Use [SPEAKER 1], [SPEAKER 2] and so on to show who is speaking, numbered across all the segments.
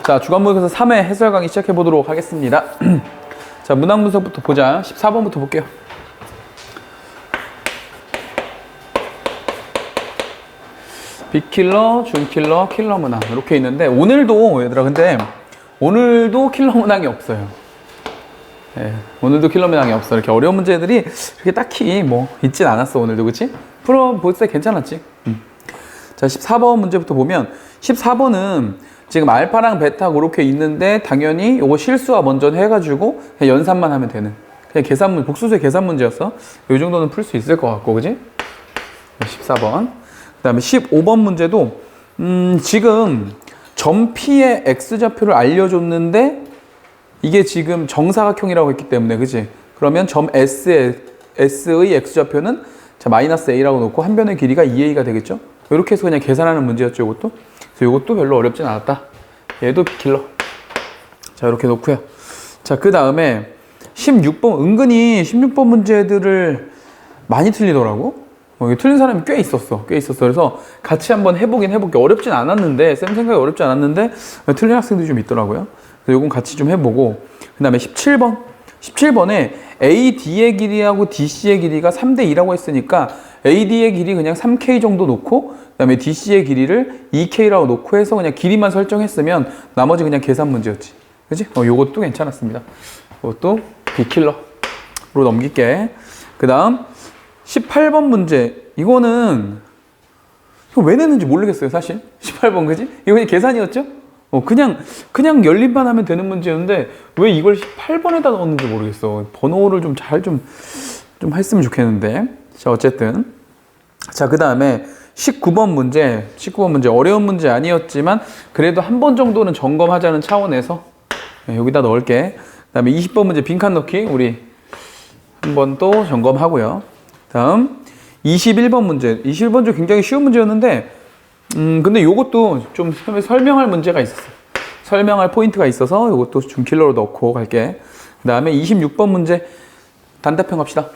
[SPEAKER 1] 자, 주간모의고사 3회 해설 강의 시작해 보도록 하겠습니다. 자, 문항 분석부터 보자. 14번부터 볼게요. 빅킬러, 준킬러, 킬러 문항 이렇게 있는데 오늘도 얘들아 근데 오늘도 킬러 문항이 없어요. 네, 오늘도 킬러 문항이 없어. 이렇게 어려운 문제들이 그렇게 딱히 뭐 있진 않았어 오늘도. 그치? 풀어볼 때 괜찮았지. 자, 14번 문제부터 보면 14번은 지금 알파랑 베타 그렇게 있는데 당연히 요거 실수화 먼저 해가지고 그냥 연산만 하면 되는 그냥 계산문, 복수수의 계산 문제였어. 요 정도는 풀 수 있을 것 같고, 그지? 14번. 그 다음에 15번 문제도 지금 점 P의 X좌표를 알려줬는데 이게 지금 정사각형이라고 했기 때문에, 그지? 그러면 점 S의 X좌표는 자, 마이너스 A라고 놓고 한 변의 길이가 2A가 되겠죠? 이렇게 해서 그냥 계산하는 문제였죠, 이것도. 그래서 이것도 별로 어렵진 않았다. 얘도 빅킬러. 자, 이렇게 놓고요. 자, 그 다음에 16번, 은근히 16번 문제들을 많이 틀리더라고. 이거 틀린 사람이 꽤 있었어. 그래서 같이 한번 해볼게. 어렵진 않았는데, 쌤 생각에 어렵지 않았는데, 틀린 학생들이 좀 있더라고요. 그래서 이건 같이 좀 해보고. 그 다음에 17번. 17번에 AD의 길이하고 DC의 길이가 3대2라고 했으니까 AD의 길이 그냥 3K 정도 놓고 그 다음에 DC의 길이를 2K라고 놓고 해서 그냥 길이만 설정했으면 나머지 그냥 계산 문제였지. 그치? 요것도 괜찮았습니다. 요것도 빅킬러로 넘길게. 그 다음 18번 문제. 이거는 왜 냈는지 모르겠어요, 사실. 18번, 그지? 이거 그냥 계산이었죠? 그냥 열림만 하면 되는 문제였는데 왜 이걸 18번에다 넣었는지 모르겠어. 번호를 좀 잘 좀 했으면 좋겠는데. 자, 어쨌든. 자, 그 다음에 19번 문제. 어려운 문제 아니었지만 그래도 한 번 정도는 점검하자는 차원에서 여기다 넣을게. 그 다음에 20번 문제 빈칸 넣기 우리 한 번 또 점검하고요. 다음 21번 문제. 21번 문제 굉장히 쉬운 문제였는데 근데 요것도 좀 설명할 문제가 있었어. 설명할 포인트가 있어서 요것도 준킬러로 넣고 갈게. 그 다음에 26번 문제 단답형 갑시다.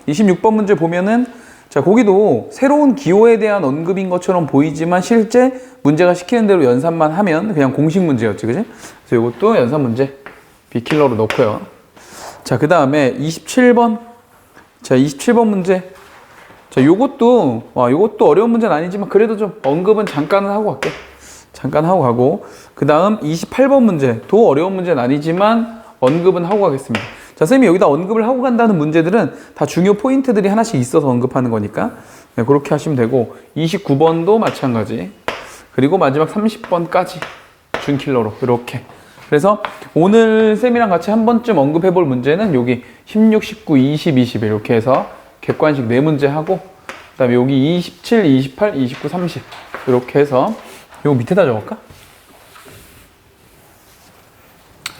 [SPEAKER 1] 26번 문제 보면은 자, 거기도 새로운 기호에 대한 언급인 것처럼 보이지만 실제 문제가 시키는 대로 연산만 하면 그냥 공식 문제였지, 그지? 그래서 요것도 연산 문제 B킬러로 넣고요. 자, 그 다음에 27번. 자, 27번 문제. 자, 요것도 어려운 문제는 아니지만 그래도 좀 언급은 잠깐은 하고 갈게. 잠깐 하고 가고. 그 다음 28번 문제. 도 어려운 문제는 아니지만 언급은 하고 가겠습니다. 자, 쌤이 여기다 언급을 하고 간다는 문제들은 다 중요 포인트들이 하나씩 있어서 언급하는 거니까 네, 그렇게 하시면 되고 29번도 마찬가지. 그리고 마지막 30번까지 준킬러로 이렇게. 그래서 오늘 쌤이랑 같이 한 번쯤 언급해 볼 문제는 여기 16, 19, 20, 21 이렇게 해서 객관식 4문제 하고 그 다음에 여기 27, 28, 29, 30 이렇게 해서 이거 밑에다 적을까?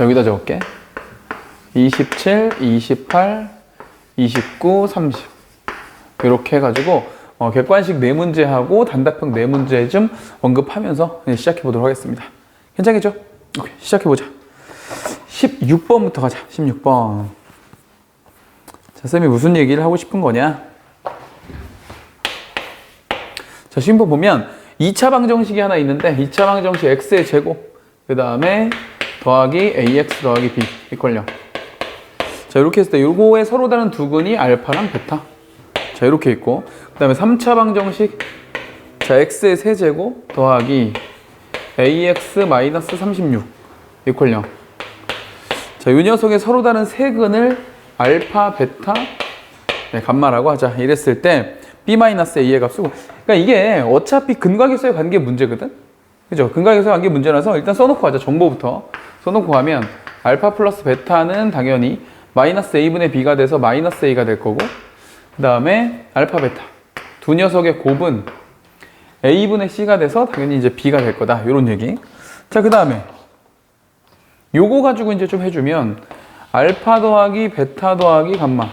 [SPEAKER 1] 여기다 적을게. 27, 28, 29, 30 이렇게 해가지고 객관식 4문제 하고 단답형 4문제 좀 언급하면서 시작해 보도록 하겠습니다. 괜찮겠죠? 오케이, 시작해 보자. 16번부터 가자. 16번. 자, 쌤이 무슨 얘기를 하고 싶은 거냐? 자, 16번 보면 2차 방정식이 하나 있는데 2차 방정식 x의 제곱 그 다음에 더하기 ax 더하기 b 이퀄 0. 자, 이렇게 했을 때 요거에 서로 다른 두근이 알파랑 베타. 자, 이렇게 있고 그 다음에 3차 방정식 자, x의 세제곱 더하기 ax 마이너스 36 이퀄 0. 자, 이 녀석의 서로 다른 세근을 알파, 베타 감마라고 하자. 이랬을 때 b-a의 값이고 그러니까 이게 어차피 근각에서의 관계 문제거든. 그죠? 근각에서의 관계 문제라서 일단 써놓고 가자. 정보부터 써놓고 가면 알파 플러스 베타는 당연히 마이너스 a분의 b가 돼서 마이너스 a가 될 거고 그 다음에 알파, 베타 두 녀석의 곱은 a분의 c가 돼서 당연히 이제 b가 될 거다. 요런 얘기. 자, 그 다음에 요거 가지고 이제 좀 해주면 알파 더하기 베타 더하기 감마.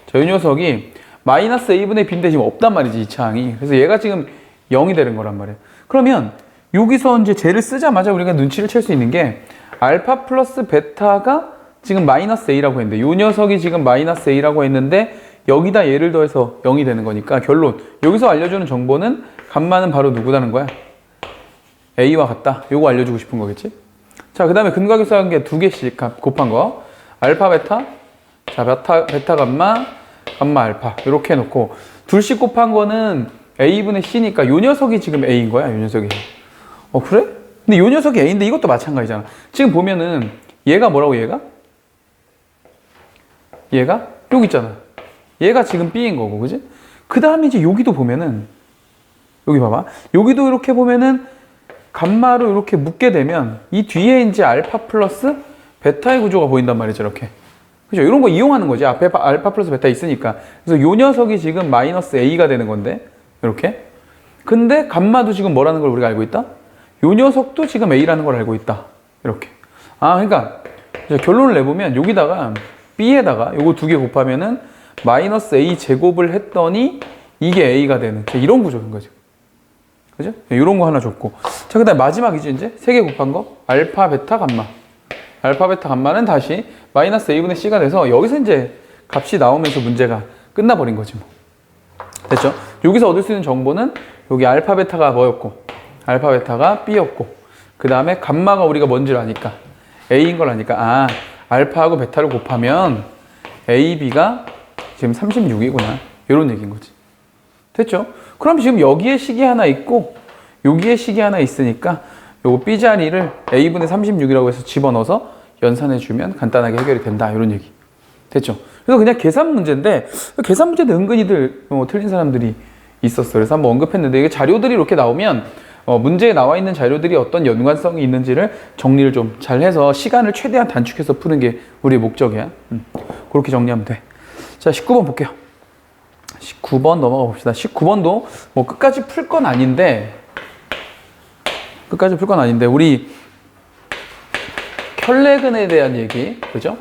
[SPEAKER 1] 자, 이 녀석이 마이너스 a분의 b인데 지금 없단 말이지, 이 차항이. 그래서 얘가 지금 0이 되는 거란 말이에요. 그러면 여기서 이제 쟤를 쓰자마자 우리가 눈치를 챌 수 있는 게 알파 플러스 베타가 지금 마이너스 a라고 했는데 이 녀석이 지금 마이너스 a라고 했는데 여기다 얘를 더해서 0이 되는 거니까 결론. 여기서 알려주는 정보는 감마는 바로 누구다는 거야? a와 같다. 요거 알려주고 싶은 거겠지? 자, 그 다음에 근과 격수관계 두 개씩 곱한 거. 알파, 베타. 자, 베타, 감마, 감마, 알파. 이렇게 해놓고 둘씩 곱한 거는 A분의 C니까 요 녀석이 지금 A인 거야. 요 녀석이. 그래? 근데 요 녀석이 A인데 이것도 마찬가지잖아. 지금 보면은 얘가 뭐라고 얘가? 여기 있잖아. 얘가 지금 B인 거고, 그지? 그 다음에 이제 여기도 보면은 여기 봐봐. 여기도 이렇게 보면은 감마로 이렇게 묶게 되면 이 뒤에 이제 알파 플러스 베타의 구조가 보인단 말이죠. 이렇게. 그죠? 이런 거 이용하는 거지. 앞에 알파 플러스 베타 있으니까. 그래서 요 녀석이 지금 마이너스 A가 되는 건데. 이렇게. 근데 감마도 지금 뭐라는 걸 우리가 알고 있다? 요 녀석도 지금 A라는 걸 알고 있다. 이렇게. 그러니까 결론을 내보면 여기다가 B에다가 요거 두 개 곱하면은 마이너스 A 제곱을 했더니 이게 A가 되는 이런 구조인 거죠. 그죠? 이런 거 하나 줬고. 자, 그 다음에 마지막이죠, 이제. 세 개 곱한 거. 알파, 베타, 감마. 알파, 베타, 감마는 다시 마이너스 A분의 C가 돼서 여기서 이제 값이 나오면서 문제가 끝나버린 거지, 뭐. 됐죠? 여기서 얻을 수 있는 정보는 여기 알파, 베타가 뭐였고, 알파, 베타가 B였고, 그 다음에 감마가 우리가 뭔지를 아니까, A인 걸 아니까, 알파하고 베타를 곱하면 A, B가 지금 36이구나. 이런 얘기인 거지. 됐죠? 그럼 지금 여기에 식이 하나 있고 여기에 식이 하나 있으니까 요거 B자리를 A분의 36이라고 해서 집어넣어서 연산해주면 간단하게 해결이 된다. 이런 얘기. 됐죠? 그래서 그냥 계산 문제인데 계산 문제도 은근히들 틀린 사람들이 있었어. 그래서 한번 언급했는데 이게 자료들이 이렇게 나오면 문제에 나와 있는 자료들이 어떤 연관성이 있는지를 정리를 좀 잘해서 시간을 최대한 단축해서 푸는 게 우리의 목적이야. 그렇게 정리하면 돼. 자, 19번 볼게요. 19번 넘어가 봅시다. 19번도 뭐 끝까지 풀 건 아닌데 우리 켤레근에 대한 얘기, 그죠?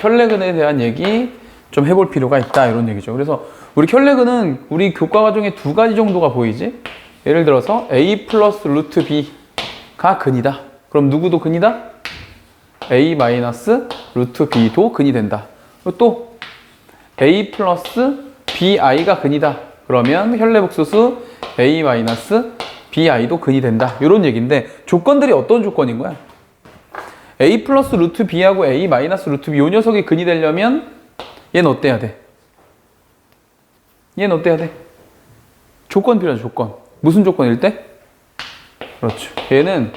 [SPEAKER 1] 켤레근에 대한 얘기 좀 해볼 필요가 있다, 이런 얘기죠. 그래서 우리 켤레근은 우리 교과 과정에 두 가지 정도가 보이지. 예를 들어서 A 플러스 루트 B가 근이다. 그럼 누구도 근이다? A 마이너스 루트 B도 근이 된다. 그리고 또 A 플러스 BI가 근이다. 그러면 혈례복소수 A 마이너스 BI도 근이 된다. 이런 얘기인데 조건들이 어떤 조건인 거야? A 플러스 루트 B하고 A 마이너스 루트 B 이 녀석이 근이 되려면 얘는 어때야 돼? 조건 필요하죠. 조건. 무슨 조건일 때? 그렇죠. 얘는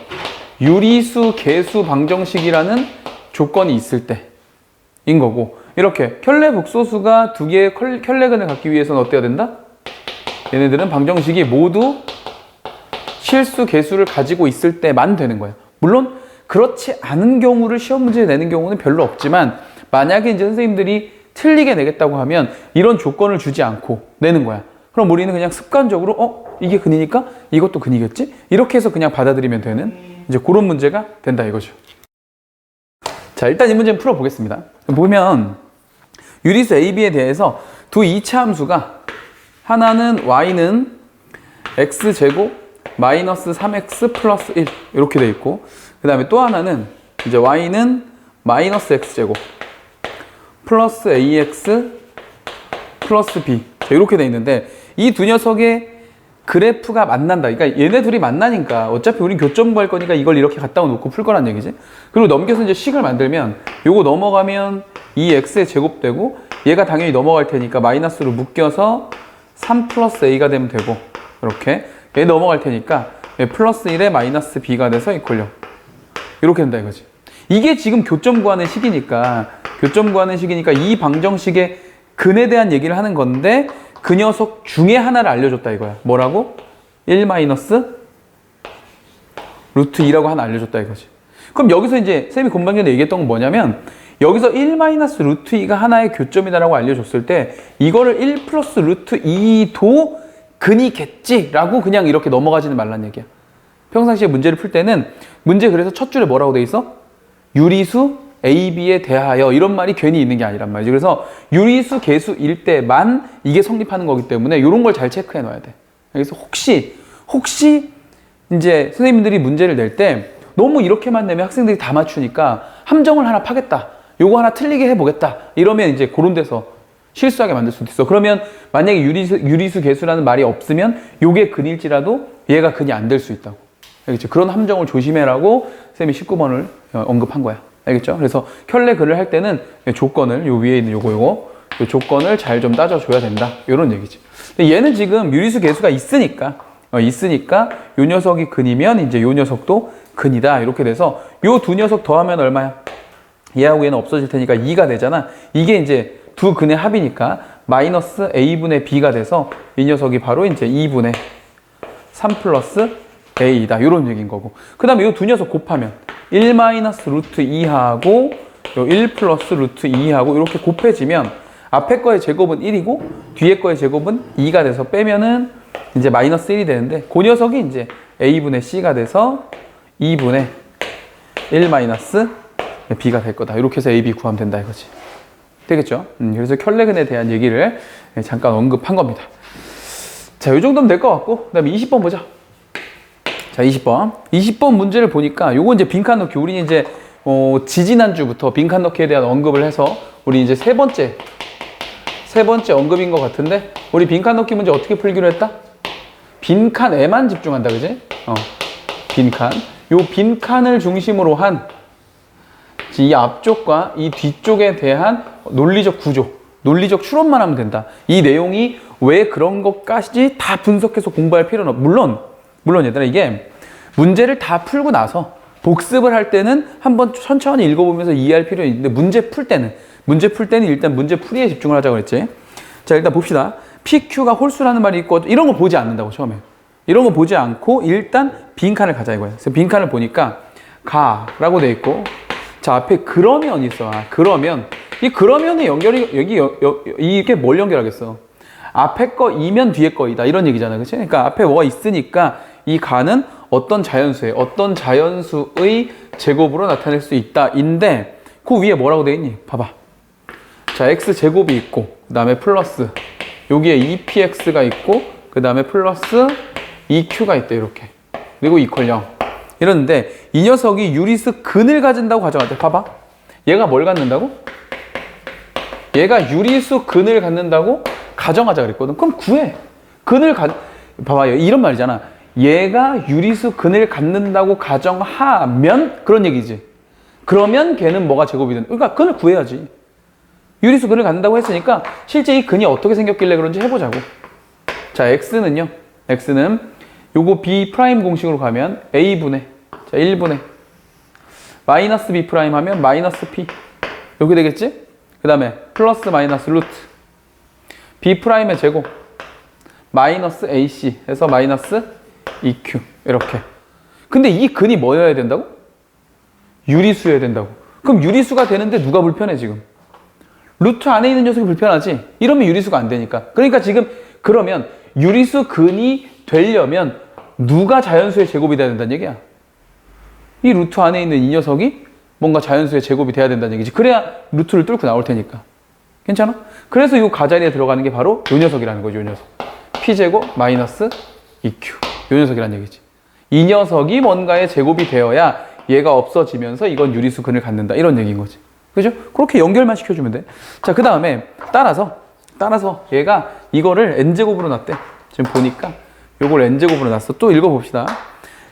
[SPEAKER 1] 유리수, 개수, 방정식이라는 조건이 있을 때인 거고 이렇게 켤레복소수가 두 개의 켤레근을 갖기 위해서는 어때야 된다? 얘네들은 방정식이 모두 실수, 개수를 가지고 있을 때만 되는 거예요. 물론 그렇지 않은 경우를 시험 문제에 내는 경우는 별로 없지만 만약에 이제 선생님들이 틀리게 내겠다고 하면 이런 조건을 주지 않고 내는 거야. 그럼 우리는 그냥 습관적으로 이게 근이니까 이것도 근이겠지? 이렇게 해서 그냥 받아들이면 되는 이제 그런 문제가 된다 이거죠. 자, 일단 이 문제는 풀어보겠습니다. 보면 유리수 AB에 대해서 두 이차 함수가 하나는 y는 x제곱 마이너스 3x 플러스 1 이렇게 돼 있고 그 다음에 또 하나는 이제 y는 마이너스 x제곱 플러스 ax 플러스 b 이렇게 돼 있는데 이 두 녀석의 그래프가 만난다. 그러니까 얘네 둘이 만나니까 어차피 우린 교점 구할 거니까 이걸 이렇게 갖다 놓고 풀 거란 얘기지. 그리고 넘겨서 이제 식을 만들면 요거 넘어가면 이 x의 제곱되고 얘가 당연히 넘어갈 테니까 마이너스로 묶여서 3 플러스 a가 되면 되고 이렇게 얘 넘어갈 테니까 얘 플러스 1에 마이너스 b가 돼서 이퀄0 이렇게 된다 이거지. 이게 지금 교점 구하는 식이니까 이 방정식의 근에 대한 얘기를 하는 건데 그 녀석 중에 하나를 알려줬다 이거야. 뭐라고? 1 마이너스 루트 2라고 하나 알려줬다 이거지. 그럼 여기서 이제 쌤이 금방 전에 얘기했던 건 뭐냐면 여기서 1 마이너스 루트 2가 하나의 교점이다라고 알려줬을 때 이거를 1 플러스 루트 2도 근이겠지라고 그냥 이렇게 넘어가지는 말란 얘기야. 평상시에 문제를 풀 때는 문제 그래서 첫 줄에 뭐라고 돼 있어? 유리수 AB에 대하여 이런 말이 괜히 있는 게 아니란 말이지. 그래서 유리수, 개수일 때만 이게 성립하는 거기 때문에 이런 걸 잘 체크해 놔야 돼. 그래서 혹시 이제 선생님들이 문제를 낼 때 너무 이렇게만 내면 학생들이 다 맞추니까 함정을 하나 파겠다. 요거 하나 틀리게 해보겠다. 이러면 이제 그런 데서 실수하게 만들 수도 있어. 그러면 만약에 유리수, 개수라는 말이 없으면 요게 근일지라도 얘가 근이 안 될 수 있다고. 알겠죠? 그런 함정을 조심해라고 쌤이 19번을 언급한 거야. 알겠죠? 그래서 켤레 글을 할 때는 조건을, 요 위에 있는 요 조건을 잘 좀 따져줘야 된다. 이런 얘기지. 근데 얘는 지금 유리수 개수가 있으니까 요 녀석이 근이면 이제 요 녀석도 근이다. 이렇게 돼서 요 두 녀석 더하면 얼마야? 얘하고 얘는 없어질 테니까 2가 되잖아. 이게 이제 두 근의 합이니까 마이너스 a분의 b가 돼서 이 녀석이 바로 이제 2분의 3 플러스 a다. 이런 얘기인 거고. 그 다음에 이 두 녀석 곱하면 1 마이너스 루트 2하고 1 플러스 루트 2하고 이렇게 곱해지면 앞에 거의 제곱은 1이고 뒤에 거의 제곱은 2가 돼서 빼면은 이제 마이너스 1이 되는데 그 녀석이 이제 a분의 c가 돼서 2분의 1 마이너스 b가 될 거다. 이렇게 해서 a, b 구하면 된다 이거지. 되겠죠? 그래서 켤레근에 대한 얘기를 잠깐 언급한 겁니다. 자, 이 정도면 될 것 같고, 그 다음에 20번 보자. 자, 20번. 20번 문제를 보니까, 요거 이제 빈칸 넣기. 우리 이제, 지지난주부터 빈칸 넣기에 대한 언급을 해서, 우리 이제 세 번째 언급인 것 같은데, 우리 빈칸 넣기 문제 어떻게 풀기로 했다? 빈칸에만 집중한다, 그지? 빈칸. 요 빈칸을 중심으로 한, 이 앞쪽과 이 뒤쪽에 대한 논리적 구조, 논리적 추론만 하면 된다. 이 내용이 왜 그런 것까지 다 분석해서 공부할 필요는 물론 얘들아, 이게 문제를 다 풀고 나서 복습을 할 때는 한번 천천히 읽어보면서 이해할 필요는 있는데 문제 풀 때는 일단 문제 풀이에 집중을 하자고 그랬지. 자, 일단 봅시다. PQ가 홀수라는 말이 있고 이런 거 보지 않는다고 처음에. 이런 거 보지 않고 일단 빈칸을 가자 이거야. 그래서 빈칸을 보니까 가라고 돼 있고 자, 앞에 그러면이 있어. 그러면. 이 그러면의 연결이, 이게 뭘 연결하겠어? 앞에 거 이면 뒤에 거이다. 이런 얘기잖아. 그치? 그러니까 앞에 뭐가 있으니까 이 가는 어떤 자연수의 제곱으로 나타낼 수 있다. 인데, 그 위에 뭐라고 돼 있니? 봐봐. 자, x제곱이 있고, 그 다음에 플러스, 여기에 2px가 있고, 그 다음에 플러스 2q가 있대. 이렇게. 그리고 이퀄 0. 이러는데 이 녀석이 유리수 근을 가진다고 가정할 때 봐봐. 얘가 뭘 갖는다고? 얘가 유리수 근을 갖는다고 가정하자 그랬거든. 그럼 구해. 봐봐. 이런 말이잖아. 얘가 유리수 근을 갖는다고 가정하면 그런 얘기지. 그러면 걔는 뭐가 제곱이 되는 그러니까 근을 구해야지. 유리수 근을 갖는다고 했으니까 실제 이 근이 어떻게 생겼길래 그런지 해보자고. 자, x는 요거 b 프라임 공식으로 가면 a분의 1분의 마이너스 b 프라임 하면 마이너스 p 이렇게 되겠지? 그 다음에 플러스 마이너스 루트 b 프라임의 제곱 마이너스 ac 해서 마이너스 2q 이렇게. 근데 이 근이 뭐여야 된다고? 유리수여야 된다고. 그럼 유리수가 되는데 누가 불편해 지금? 루트 안에 있는 녀석이 불편하지? 이러면 유리수가 안 되니까. 그러니까 지금 그러면 유리수 근이 되려면 누가 자연수의 제곱이 돼야 된다는 얘기야. 이 루트 안에 있는 이 녀석이 뭔가 자연수의 제곱이 돼야 된다는 얘기지. 그래야 루트를 뚫고 나올 테니까. 괜찮아? 그래서 이 가자리에 들어가는 게 바로 이 녀석이라는 거죠. 이 녀석. p제곱 마이너스 2q. 이 녀석이라는 얘기지. 이 녀석이 뭔가의 제곱이 되어야 얘가 없어지면서 이건 유리수 근을 갖는다. 이런 얘기인 거지. 그죠? 그렇게 연결만 시켜주면 돼. 자, 그 다음에 따라서 얘가 이거를 n제곱으로 놨대. 지금 보니까 요걸 n제곱으로 놨어. 또 읽어봅시다.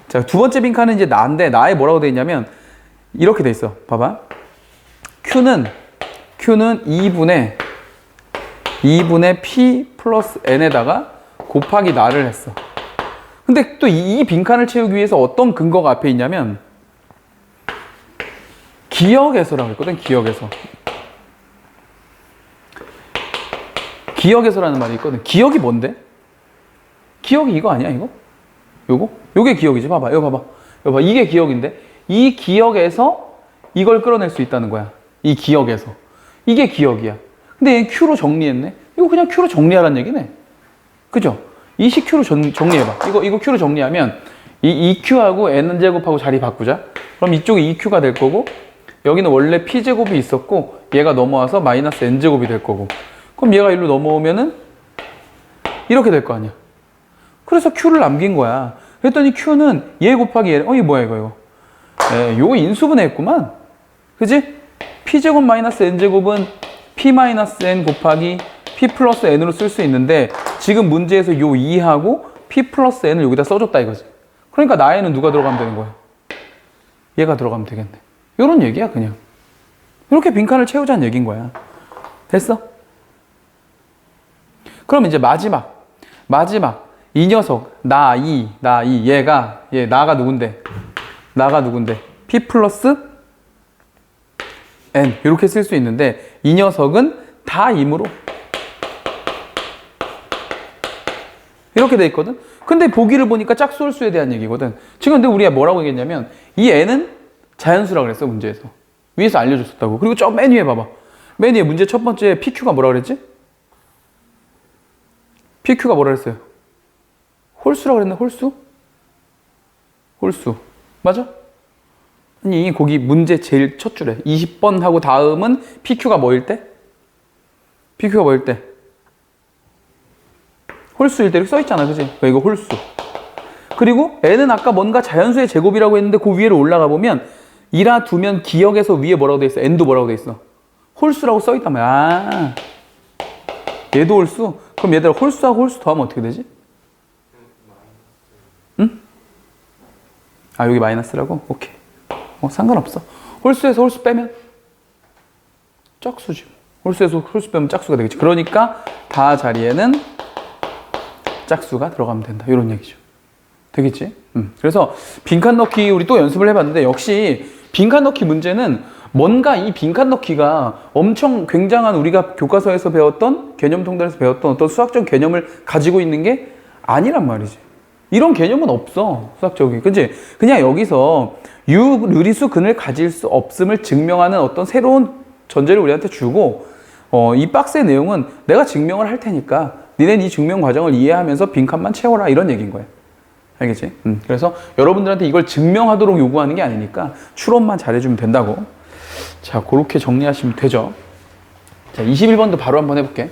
[SPEAKER 1] 자, 두 번째 빈칸은 이제 나인데 나에 뭐라고 돼 있냐면 이렇게 돼 있어. 봐봐. Q는 2분의 P 플러스 N에다가 곱하기 나를 했어. 근데 또 이 빈칸을 채우기 위해서 어떤 근거가 앞에 있냐면 기역에서라고 했거든. 기역에서라는 말이 있거든. 기역이 뭔데? 기역이 이거 아니야, 이거? 요게 기역이지. 봐봐. 이거 봐봐. 이게 기역인데 이 기역에서 이걸 끌어낼 수 있다는 거야. 이 기역에서. 이게 기역이야. 근데 얘 Q로 정리했네. 이거 그냥 Q로 정리하라는 얘기네. 그죠? 이 식 Q로 정리해봐. 이거 Q로 정리하면 이 2Q하고 N제곱하고 자리 바꾸자. 그럼 이쪽이 2Q가 될 거고 여기는 원래 P제곱이 있었고 얘가 넘어와서 마이너스 N제곱이 될 거고 그럼 얘가 일로 넘어오면은 이렇게 될 거 아니야. 그래서 Q를 남긴 거야. 그랬더니 Q는 얘 곱하기 얘. 이게 뭐야 이거. 요거 인수분해했구만. 그지? P제곱 마이너스 N제곱은 P 마이너스 N 곱하기 P 플러스 N으로 쓸 수 있는데 지금 문제에서 요 2하고 P 플러스 N을 여기다 써줬다 이거지. 그러니까 나에는 누가 들어가면 되는 거야? 얘가 들어가면 되겠네. 이런 얘기야 그냥. 이렇게 빈칸을 채우자는 얘기인 거야. 됐어? 그럼 이제 마지막 이 녀석 나 나가 누군데? P 플러스 N 이렇게 쓸 수 있는데 이 녀석은 다 임으로 이렇게 돼 있거든. 근데 보기를 보니까 짝수홀수에 대한 얘기거든. 지금 근데 우리가 뭐라고 얘기했냐면 이 N은 자연수라고 그랬어 문제에서. 위에서 알려줬었다고. 그리고 저 맨 위에 봐봐. 맨 위에 문제 첫 번째 PQ가 뭐라 그랬지? PQ가 뭐라 그랬어요? 홀수라고 그랬나? 홀수. 맞아? 아니 거기 문제 제일 첫 줄에 20번 하고 다음은 PQ가 뭐일 때? 홀수일 때 이렇게 써있잖아 그지? 그러니까 이거 홀수. 그리고 N은 아까 뭔가 자연수의 제곱이라고 했는데 그 위로 올라가 보면 이라 두면 기억에서 위에 뭐라고 돼 있어? N도 뭐라고 돼 있어? 홀수라고 써있단 말이야. 아, 얘도 홀수? 그럼 얘들아 홀수하고 홀수 더하면 어떻게 되지? 응? 아 여기 마이너스라고? 오케이. 상관없어. 홀수에서 홀수 빼면 짝수지. 홀수에서 홀수 빼면 짝수가 되겠지. 그러니까 다 자리에는 짝수가 들어가면 된다. 이런 얘기죠. 되겠지? 그래서 빈칸 넣기 우리 또 연습을 해봤는데 역시 빈칸 넣기 문제는 뭔가 이 빈칸 넣기가 엄청 굉장한 우리가 교과서에서 배웠던 개념 통달에서 배웠던 어떤 수학적 개념을 가지고 있는 게 아니란 말이지. 이런 개념은 없어. 수학적인. 그치? 그냥 여기서 유리수 근을 가질 수 없음을 증명하는 어떤 새로운 전제를 우리한테 주고 이 박스의 내용은 내가 증명을 할 테니까 니네 이 증명 과정을 이해하면서 빈칸만 채워라 이런 얘기인 거야. 알겠지? 그래서 여러분들한테 이걸 증명하도록 요구하는 게 아니니까 추론만 잘해주면 된다고. 자, 그렇게 정리하시면 되죠. 자, 21번도 바로 한번 해볼게.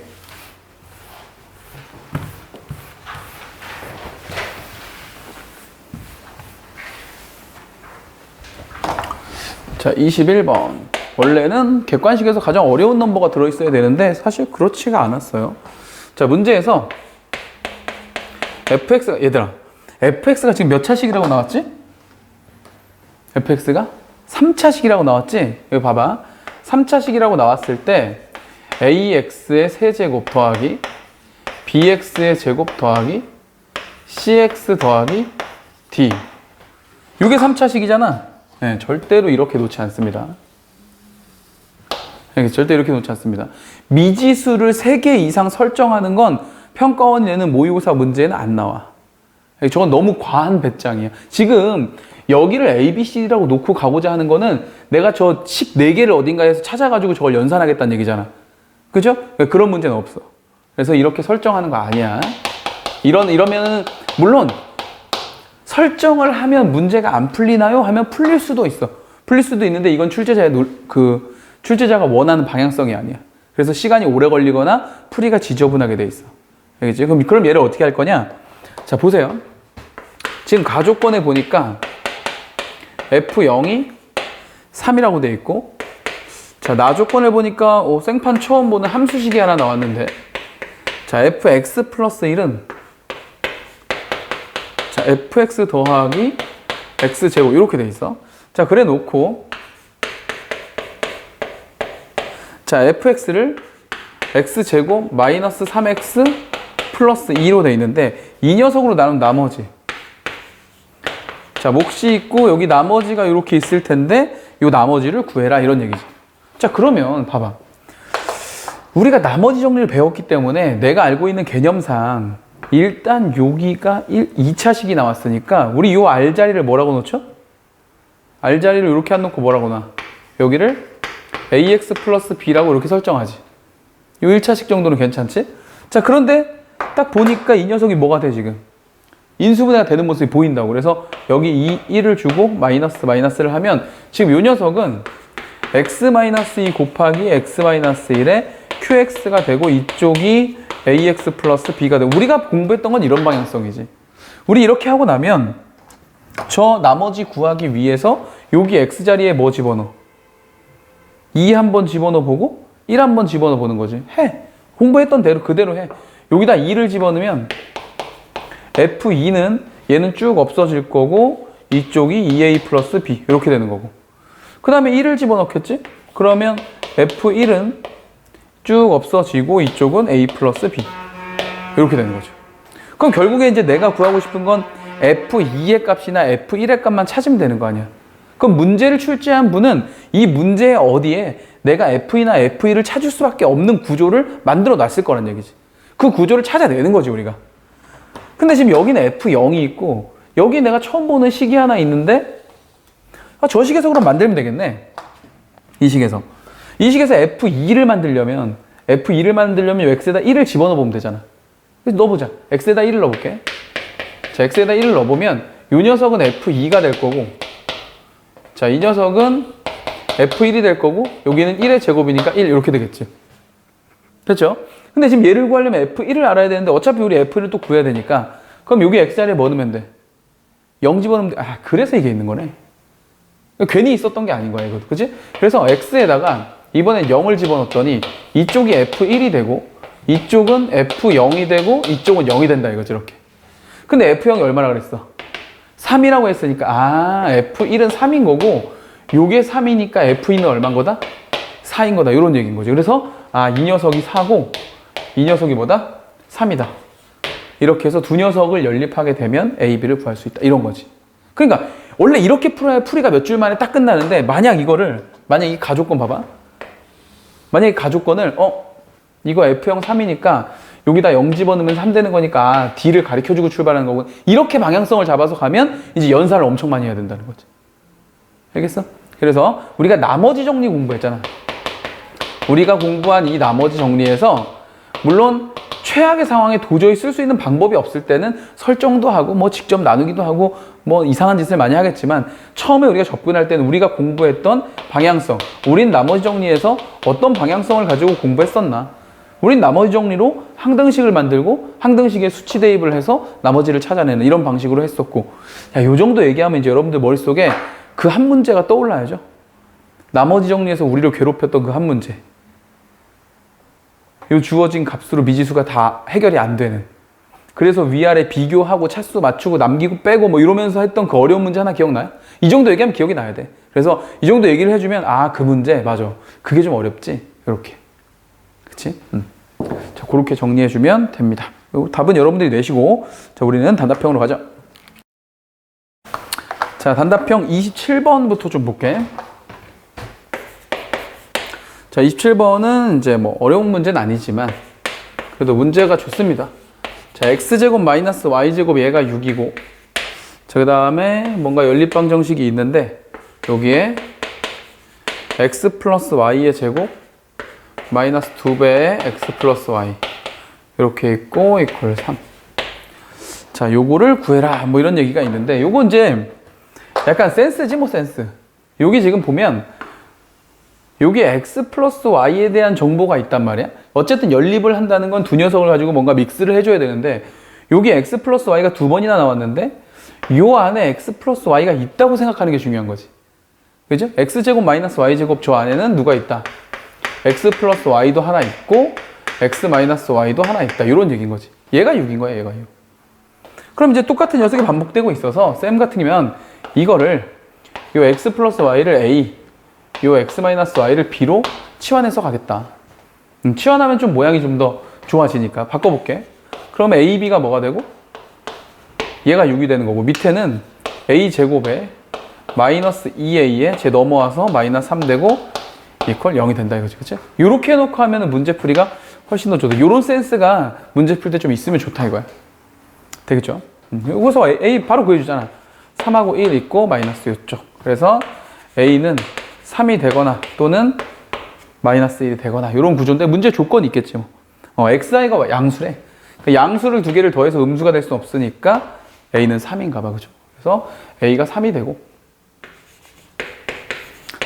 [SPEAKER 1] 자, 21번. 원래는 객관식에서 가장 어려운 넘버가 들어있어야 되는데 사실 그렇지가 않았어요. 자, 문제에서 fx가, 얘들아, fx가 지금 몇 차식이라고 나왔지? fx가 3차식이라고 나왔지? 여기 봐봐. 3차식이라고 나왔을 때 ax의 세제곱 더하기 bx의 제곱 더하기 cx 더하기 d 이게 3차식이잖아. 네, 절대로 이렇게 놓지 않습니다. 절대 이렇게 놓지 않습니다. 미지수를 3개 이상 설정하는 건 평가원이 내는 모의고사 문제에는 안 나와. 저건 너무 과한 배짱이야. 지금 여기를 A, B, C라고 놓고 가고자 하는 거는 내가 저 식 4개를 어딘가에서 찾아가지고 저걸 연산하겠다는 얘기잖아. 그죠? 그런 문제는 없어. 그래서 이렇게 설정하는 거 아니야. 이러면은, 물론, 설정을 하면 문제가 안 풀리나요? 하면 풀릴 수도 있어. 풀릴 수도 있는데 이건 출제자가 원하는 방향성이 아니야. 그래서 시간이 오래 걸리거나 풀이가 지저분하게 돼 있어. 알겠지? 그럼 얘를 어떻게 할 거냐? 자, 보세요. 지금 가조건에 보니까 F0이 3이라고 돼 있고, 자, 나조건을 보니까 생판 처음 보는 함수식이 하나 나왔는데, 자, fx 플러스 1은 자, fx 더하기 x제곱 이렇게 돼 있어. 자, 그래 놓고 자, fx를 x제곱 마이너스 3x 플러스 2로 돼 있는데 이 녀석으로 나눈 나머지, 자, 몫이 있고 여기 나머지가 이렇게 있을 텐데 이 나머지를 구해라 이런 얘기지. 자, 그러면 봐봐. 우리가 나머지 정리를 배웠기 때문에 내가 알고 있는 개념상 일단 여기가 2차식이 나왔으니까 우리 이 R자리를 뭐라고 놓죠? R자리를 이렇게 안 놓고 뭐라고 놔? 여기를 AX 플러스 B라고 이렇게 설정하지. 이 1차식 정도는 괜찮지? 자, 그런데 딱 보니까 이 녀석이 뭐가 돼 지금? 인수분해가 되는 모습이 보인다고. 그래서 여기 1을 주고 마이너스를 하면 지금 이 녀석은 x-2 곱하기 x-1에 qx가 되고 이쪽이 ax 플러스 b가 되고, 우리가 공부했던 건 이런 방향성이지. 우리 이렇게 하고 나면 저 나머지 구하기 위해서 여기 x자리에 뭐 집어넣어? 2 한번 집어넣어 보고 1 한번 집어넣어 보는 거지. 해. 공부했던 대로 그대로 해. 여기다 2를 집어넣으면 F2는 얘는 쭉 없어질 거고 이쪽이 2a 플러스 b 이렇게 되는 거고 그 다음에 1을 집어넣겠지? 그러면 f1은 쭉 없어지고 이쪽은 a 플러스 b 이렇게 되는 거죠. 그럼 결국에 이제 내가 구하고 싶은 건 f2의 값이나 f1의 값만 찾으면 되는 거 아니야. 그럼 문제를 출제한 분은 이 문제의 어디에 내가 f2나 f1을 찾을 수밖에 없는 구조를 만들어 놨을 거란 얘기지. 그 구조를 찾아내는 거지 우리가. 근데 지금 여기는 f0이 있고 여기 내가 처음 보는 식이 하나 있는데 저 식에서 그럼 만들면 되겠네. 이 식에서 f2를 만들려면 x에다 1을 집어넣어 보면 되잖아. 그래서 넣어보자. x에다 1을 넣어볼게. 자, x에다 1을 넣어보면 이 녀석은 f2가 될 거고 자, 이 녀석은 f1이 될 거고 여기는 1의 제곱이니까 1 이렇게 되겠지. 그렇죠? 근데 지금 얘를 구하려면 f1을 알아야 되는데 어차피 우리 f를 또 구해야 되니까 그럼 여기 x자리에 뭐 넣으면 돼? 0 집어넣으면 돼. 아, 그래서 이게 있는 거네. 괜히 있었던 게 아닌 거야, 이것도. 그치? 그래서 x에다가 이번엔 0을 집어넣었더니 이쪽이 f1이 되고 이쪽은 f0이 되고 이쪽은 0이 된다 이거지, 이렇게. 근데 f0이 얼마나 그랬어? 3이라고 했으니까 f1은 3인 거고 요게 3이니까 f2는 얼마인 거다? 4인 거다. 이런 얘기인 거죠. 그래서 이 녀석이 4고 이 녀석이 뭐다? 3이다. 이렇게 해서 두 녀석을 연립하게 되면 a, b를 구할 수 있다. 이런 거지. 그러니까 원래 이렇게 풀어야 풀이가 몇 줄 만에 딱 끝나는데 만약 이 가족권 봐봐. 만약에 가족권을 이거 f0 3이니까 여기다 0 집어넣으면 3 되는 거니까 d를 가르쳐주고 출발하는 거고 이렇게 방향성을 잡아서 가면 이제 연산을 엄청 많이 해야 된다는 거지. 알겠어? 그래서 우리가 나머지 정리 공부했잖아. 우리가 공부한 이 나머지 정리에서 물론 최악의 상황에 도저히 쓸 수 있는 방법이 없을 때는 설정도 하고 뭐 직접 나누기도 하고 뭐 이상한 짓을 많이 하겠지만 처음에 우리가 접근할 때는 우리가 공부했던 방향성, 우린 나머지 정리에서 어떤 방향성을 가지고 공부했었나? 우린 나머지 정리로 항등식을 만들고 항등식에 수치 대입을 해서 나머지를 찾아내는 이런 방식으로 했었고 요 정도 얘기하면 이제 여러분들 머릿속에 그 한 문제가 떠올라야죠. 나머지 정리에서 우리를 괴롭혔던 그 한 문제. 요 주어진 값으로 미지수가 다 해결이 안 되는. 그래서 위아래 비교하고 차수 맞추고 남기고 빼고 뭐 이러면서 했던 그 어려운 문제 하나 기억나요? 이 정도 얘기하면 기억이 나야 돼. 그래서 이 정도 얘기를 해주면 그 문제 맞아. 그게 좀 어렵지. 이렇게. 그치? 자, 그렇게 정리해주면 됩니다. 답은 여러분들이 내시고 자, 우리는 단답형으로 가죠. 자, 단답형 27번부터 좀 볼게. 자, 27번은 이제 뭐 어려운 문제는 아니지만 그래도 문제가 좋습니다. 자, x제곱 마이너스 y제곱 얘가 6이고 자, 그 다음에 뭔가 연립방정식이 있는데 여기에 x 플러스 y의 제곱 마이너스 2배의 x 플러스 y 이렇게 있고 이퀄 3. 자, 요거를 구해라 뭐 이런 얘기가 있는데 요거 이제 약간 센스지 뭐 센스. 여기 지금 보면 여기 x 플러스 y에 대한 정보가 있단 말이야. 어쨌든 연립을 한다는 건 두 녀석을 가지고 뭔가 믹스를 해줘야 되는데 여기 x 플러스 y가 두 번이나 나왔는데 요 안에 x 플러스 y가 있다고 생각하는 게 중요한 거지. 그죠? x제곱 마이너스 y제곱 저 안에는 누가 있다? x 플러스 y도 하나 있고 x 마이너스 y도 하나 있다. 이런 얘기인 거지. 얘가 6인 거야, 얘가 6. 그럼 이제 똑같은 녀석이 반복되고 있어서 쌤 같으면 이거를 요 x 플러스 y를 a 요 x 마이너스 y를 b로 치환해서 가겠다. 치환하면 좀 모양이 좀 더 좋아지니까 바꿔볼게. 그러면 a, b가 뭐가 되고? 얘가 6이 되는 거고 밑에는 a 제곱에 마이너스 2a에 제 넘어와서 마이너스 3 되고 이퀄 0이 된다 이거지. 그치? 요렇게 해놓고 하면은 문제풀이가 훨씬 더 좋다. 요런 센스가 문제 풀 때 좀 있으면 좋다 이거야. 되겠죠? 여기서 a 바로 구해주잖아. 3하고 1 있고 마이너스 요쪽. 그래서 a는 3이 되거나 또는 마이너스 1이 되거나 이런 구조인데 문제 조건이 있겠지 뭐. xi가 양수래. 양수를 두 개를 더해서 음수가 될 수는 없으니까 a는 3인가 봐. 그죠? 그래서 a가 3이 되고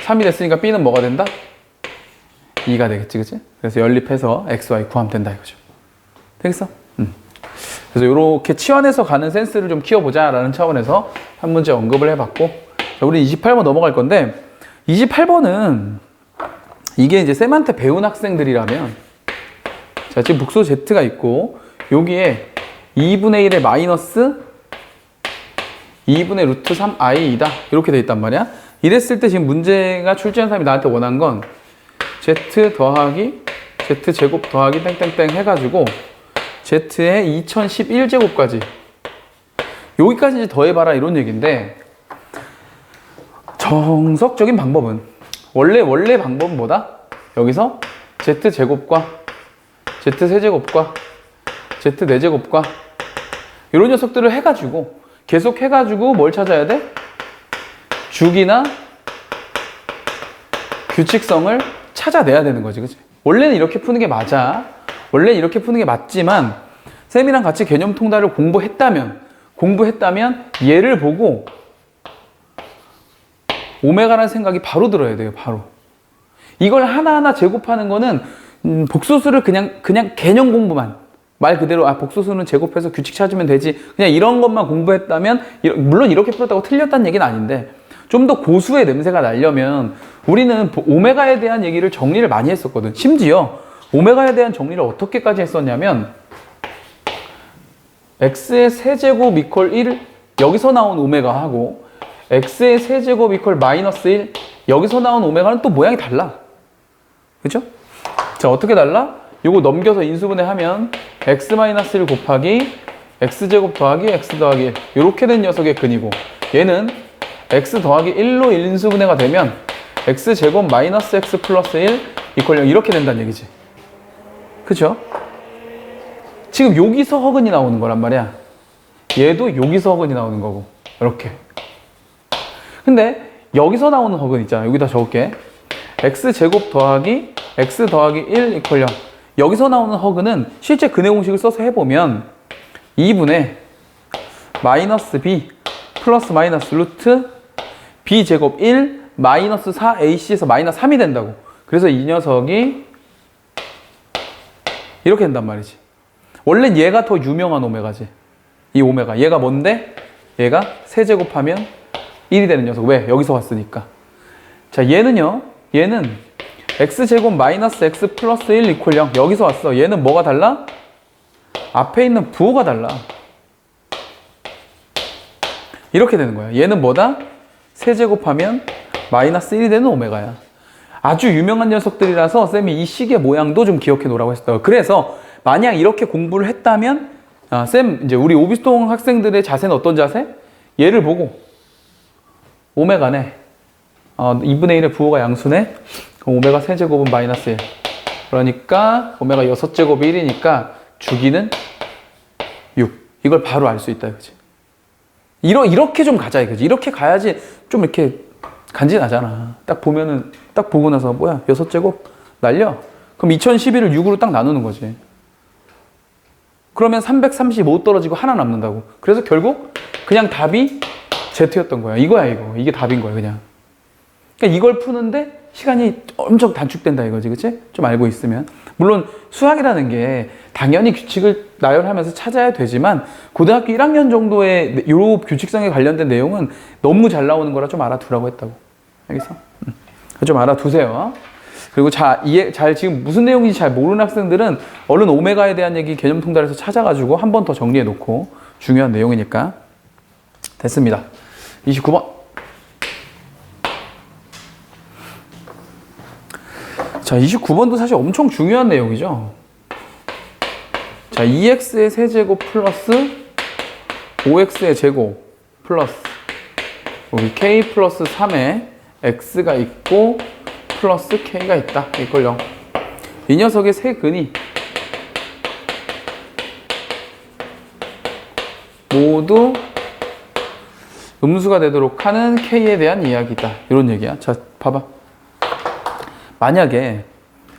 [SPEAKER 1] 3이 됐으니까 b는 뭐가 된다? 2가 되겠지. 그치? 그래서 연립해서 x, y 구하면 된다 이거죠. 되겠어? 그래서 이렇게 치환해서 가는 센스를 좀 키워보자 라는 차원에서 한 문제 언급을 해봤고 자, 우리 28번 넘어갈 건데 28번은 이게 이제 쌤한테 배운 학생들이라면 자, 지금 북소 z가 있고 여기에 2분의 1의 마이너스 2분의 루트 3i이다. 이렇게 돼 있단 말이야. 이랬을 때 지금 문제가 출제한 사람이 나한테 원한 건 z 더하기 z제곱 더하기 땡땡땡 해가지고 z의 2011제곱까지 여기까지 이제 더해봐라 이런 얘기인데, 정석적인 방법은 원래 방법은 뭐다? 여기서 z제곱과 z세제곱과 z네제곱과 이런 녀석들을 해가지고 계속 해가지고 뭘 찾아야 돼? 주기나 규칙성을 찾아내야 되는 거지, 그치? 원래는 이렇게 푸는 게 맞아. 원래 이렇게 푸는 게 맞지만 쌤이랑 같이 개념 통달을 공부했다면 얘를 보고 오메가라는 생각이 바로 들어야 돼요. 바로. 이걸 하나하나 제곱하는 거는 복소수를 그냥 개념 공부만, 말 그대로 복소수는 제곱해서 규칙 찾으면 되지, 그냥 이런 것만 공부했다면, 물론 이렇게 풀었다고 틀렸다는 얘기는 아닌데 좀 더 고수의 냄새가 나려면 우리는 오메가에 대한 얘기를 정리를 많이 했었거든. 심지어 오메가에 대한 정리를 어떻게까지 했었냐면 x의 세제곱 이퀄 1 여기서 나온 오메가하고 x의 세제곱 이퀄 마이너스 1 여기서 나온 오메가는 또 모양이 달라. 그죠? 자, 어떻게 달라? 요거 넘겨서 인수분해하면 x-1 곱하기 x제곱 더하기 x 더하기 1 이렇게 된 녀석의 근이고, 얘는 x 더하기 1로 인수분해가 되면 x제곱 마이너스 x 플러스 1 이퀄 0 이렇게 된다는 얘기지. 그죠? 지금 여기서 허근이 나오는 거란 말이야. 얘도 여기서 허근이 나오는 거고 이렇게. 근데 여기서 나오는 허근 있잖아. 여기다 적을게. x제곱 더하기 x 더하기 1 이퀄 0 여기서 나오는 허근은 실제 근해 공식을 써서 해보면 2분의 마이너스 b 플러스 마이너스 루트 b 제곱 1 마이너스 4ac에서 마이너스 3이 된다고. 그래서 이 녀석이 이렇게 된단 말이지. 원래 얘가 더 유명한 오메가지. 이 오메가. 얘가 뭔데? 얘가 세제곱하면 1이 되는 녀석. 왜? 여기서 왔으니까. 자, 얘는요. 얘는 x제곱 마이너스 x 플러스 1 이퀄 0 여기서 왔어. 얘는 뭐가 달라? 앞에 있는 부호가 달라. 이렇게 되는 거야. 얘는 뭐다? 세제곱하면 마이너스 1이 되는 오메가야. 아주 유명한 녀석들이라서 쌤이 이 식의 모양도 좀 기억해 놓으라고 했어요. 그래서 만약 이렇게 공부를 했다면 쌤 이제 우리 오비스통 학생들의 자세는 어떤 자세? 얘를 보고 오메가네. 2분의 1의 부호가 양수네. 그럼 오메가 세제곱은 마이너스 1. 그러니까 오메가 6제곱이 1이니까 주기는 6. 이걸 바로 알 수 있다, 그치? 이렇게 좀 가자, 이거지. 이렇게 가야지 좀 이렇게 간지나잖아. 딱 보면은, 딱 보고 나서, 뭐야, 6제곱? 날려? 그럼 2011을 6으로 딱 나누는 거지. 그러면 335 떨어지고 하나 남는다고. 그래서 결국 그냥 답이 Z였던 거야. 이거야, 이거. 이게 답인 거야, 그냥. 그러니까 이걸 푸는데 시간이 엄청 단축된다, 이거지. 그치? 좀 알고 있으면. 물론 수학이라는 게 당연히 규칙을 나열하면서 찾아야 되지만 고등학교 1학년 정도의 요 규칙성에 관련된 내용은 너무 잘 나오는 거라 좀 알아두라고 했다고. 알겠어? 좀 알아두세요. 그리고 잘 지금 무슨 내용인지 잘 모르는 학생들은 얼른 오메가에 대한 얘기 개념 통달에서 찾아가지고 한 번 더 정리해 놓고, 중요한 내용이니까. 됐습니다. 29번. 자, 29번도 사실 엄청 중요한 내용이죠. 자, 2x의 세제곱 플러스 5x의 제곱 플러스 여기 k 플러스 3에 x가 있고 플러스 k가 있다. 이걸 0. 이 녀석의 세 근이 모두 음수가 되도록 하는 k에 대한 이야기다. 이런 얘기야. 자, 봐봐. 만약에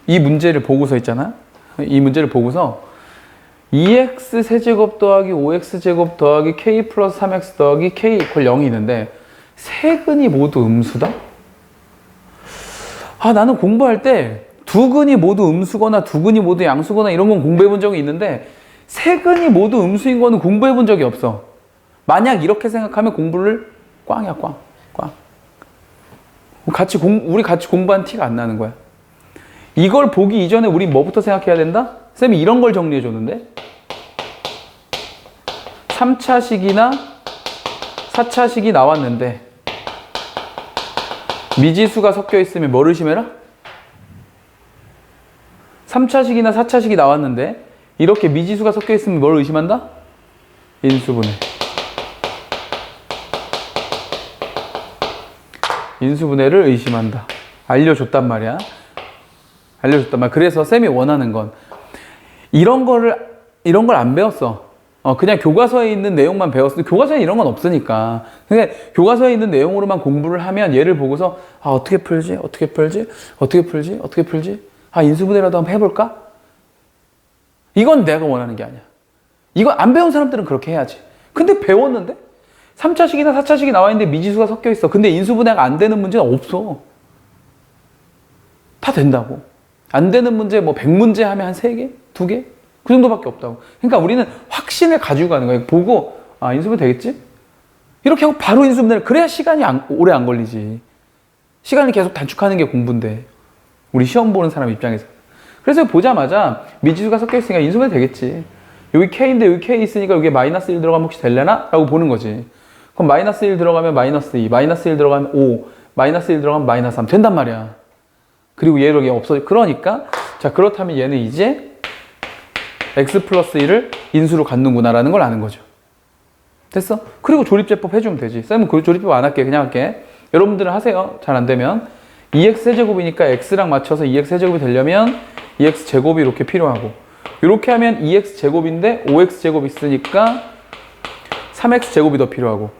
[SPEAKER 1] 이 문제를 보고서 있잖아. 이 문제를 보고서 2x 세제곱 더하기 5x 제곱 더하기 k 플러스 3x 더하기 k 이퀄 0이 있는데 세 근이 모두 음수다? 나는 공부할 때 두 근이 모두 음수거나 두 근이 모두 양수거나 이런 건 공부해 본 적이 있는데 세 근이 모두 음수인 거는 공부해 본 적이 없어. 만약 이렇게 생각하면 공부를 꽝이야, 꽝. 우리 같이 공부한 티가 안 나는 거야. 이걸 보기 이전에 우리 뭐부터 생각해야 된다? 쌤이 이런 걸 정리해 줬는데 3차식이나 4차식이 나왔는데 미지수가 섞여 있으면 뭘 의심해라? 3차식이나 4차식이 나왔는데 이렇게 미지수가 섞여 있으면 뭘 의심한다? 인수분해. 인수분해를 의심한다. 알려줬단 말이야. 그래서 쌤이 원하는 건 이런 걸 안 배웠어. 그냥 교과서에 있는 내용만 배웠어. 교과서에 이런 건 없으니까. 근데 교과서에 있는 내용으로만 공부를 하면 얘를 보고서 어떻게 풀지? 인수분해라도 한번 해볼까? 이건 내가 원하는 게 아니야. 이거 안 배운 사람들은 그렇게 해야지. 근데 배웠는데 3차식이나 4차식이 나와 있는데 미지수가 섞여 있어. 근데 인수분해가 안 되는 문제는 없어. 다 된다고. 안 되는 문제 100문제 하면 한 3개? 2개? 그 정도밖에 없다고. 그러니까 우리는 확신을 가지고 가는 거예요. 보고 인수분해 되겠지? 이렇게 하고 바로 인수분해를. 그래야 시간이 오래 안 걸리지. 시간을 계속 단축하는 게 공부인데 우리 시험 보는 사람 입장에서. 그래서 보자마자 미지수가 섞여 있으니까 인수분해 되겠지. 여기 K인데 여기 K 있으니까 여기에 마이너스 1 들어가면 혹시 될려나? 라고 보는 거지. 그럼 마이너스 1 들어가면 마이너스 2, 마이너스 1 들어가면 5, 마이너스 1 들어가면 마이너스 3 된단 말이야. 그리고 얘로 얘 없어져. 그러니까 자 그렇다면 얘는 이제 x 플러스 1을 인수로 갖는구나 라는 걸 아는 거죠. 됐어? 그리고 조립제법 해주면 되지. 쌤은 그 조립제법 안 할게. 그냥 할게. 여러분들은 하세요. 잘 안 되면 2x 세제곱이니까 x랑 맞춰서 2x 세제곱이 되려면 2x 제곱이 이렇게 필요하고 이렇게 하면 2x 제곱인데 5x 제곱 있으니까 3x 제곱이 더 필요하고